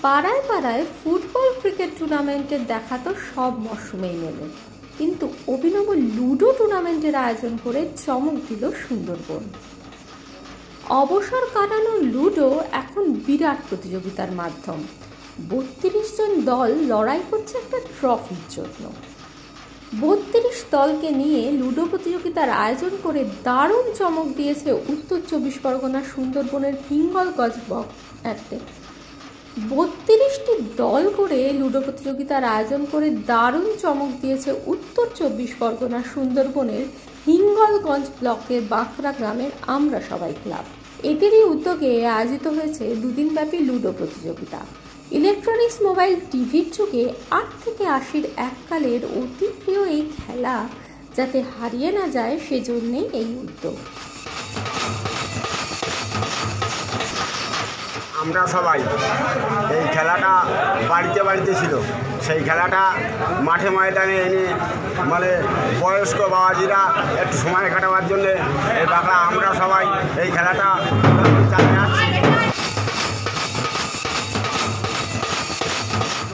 পাড়ায় পাড়ায় football cricket টুর্নামেন্টের দেখা তো সব মরশুমেই মেলে, কিন্তু অভিনব লুডো টুর্নামেন্টের আয়োজন করে চমক দিল সুন্দরবন। অবসর কাটানো লুডো এখন বিরাট প্রতিযোগিতার মাধ্যম। ৩২ জন দল লড়াই করছে একটা ট্রফির জন্য। ৩২ দলকে নিয়ে লুডো প্রতিযোগিতার আয়োজন করে দারুণ চমক দিয়েছে উত্তর ২৪ পরগনা সুন্দরবনের হিঙ্গলগঞ্জ ব্লক। ৩২টি দল করে লুডো প্রতিযোগিতার আয়োজন করে দারুণ চমক দিয়েছে উত্তর ২৪ পরগনা সুন্দরবনের হিঙ্গলগঞ্জ ব্লকের বাঁকড়া গ্রামের আমরা সবাই ক্লাব। এদেরই উদ্যোগে আয়োজিত হয়েছে দুদিনব্যাপী লুডো প্রতিযোগিতা। ইলেকট্রনিক্স মোবাইল টিভির যুগে ৮ থেকে ৮০-র এককালের অতি প্রিয় এই খেলা যাতে হারিয়ে না যায়, সেজন্যেই এই উদ্যোগ। আমরা সবাই এই খেলাটা বাড়িতে বাড়িতে ছিল, সেই খেলাটা মাঠে ময়দানে এনে মানে বয়স্ক বাবাজিরা একটু সময় কাটাবার জন্যে এই বাংলা আমরা সবাই এই খেলাটা চালিয়ে আসছি।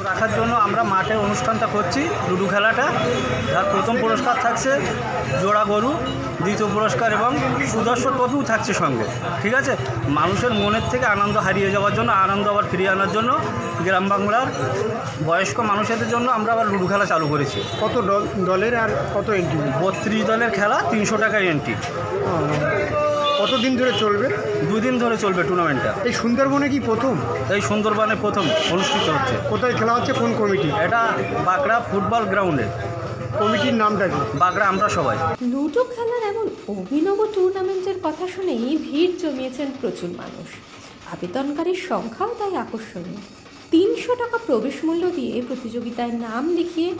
রাখার জন্য আমরা মাঠে অনুষ্ঠানটা করছি। লুডো খেলাটা যার প্রথম পুরস্কার থাকছে জোড়া গরু, দ্বিতীয় পুরস্কার এবং সুদর্শন ট্রফিও থাকছে সঙ্গে। ঠিক আছে, মানুষের মনের থেকে আনন্দ হারিয়ে যাওয়ার জন্য, আনন্দ আবার ফিরিয়ে আনার জন্য গ্রাম বাংলার বয়স্ক মানুষদের জন্য আমরা আবার লুডো খেলা চালু করেছি। কত দলের আর কত এন্ট্রি? ৩২ দলের খেলা, ৩০০ টাকার এন্ট্রি। কতদিন ধরে চলবে? 2 দিন ধরে চলবে টুর্নামেন্টটা। এই সুন্দরবনে কি প্রথম? এই সুন্দরবনে প্রথম অনুষ্ঠিত হচ্ছে। কোথায় খেলা হচ্ছে, কোন কমিটি? এটা বাঁকড়া ফুটবল গ্রাউন্ডে। কমিটির নামটা কি? বাঁকড়া আমরা সবাই। লুডো খেলার এমন অভিনব টুর্নামেন্টের কথা শুনেই ভিড় জমিয়েছেন প্রচুর মানুষ। আবেদনকারীর সংখ্যাও তাই আকর্ষণীয়। ৩০০ টাকা প্রবেশ মূল্য দিয়ে প্রতিযোগিতায় নাম লিখিয়ে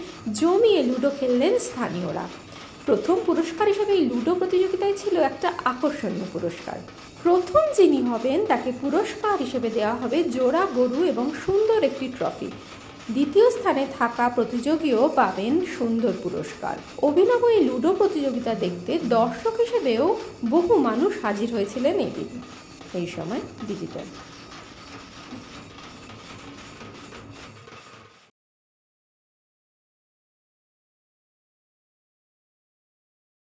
জমিয়ে লুডো খেললেন স্থানীয়রা। প্রথম পুরস্কার হিসেবে এই লুডো প্রতিযোগিতায় ছিল একটা আকর্ষণীয় পুরস্কার। প্রথম যিনি হবেন তাকে পুরস্কার হিসেবে দেওয়া হবে জোড়া গরু এবং সুন্দর একটি ট্রফি। দ্বিতীয় স্থানে থাকা প্রতিযোগীও পাবেন সুন্দর পুরস্কার। অভিনব এই লুডো প্রতিযোগিতা দেখতে দর্শক হিসেবেও বহু মানুষ হাজির হয়েছিলেন এদিন। এই সময় ডিজিটাল।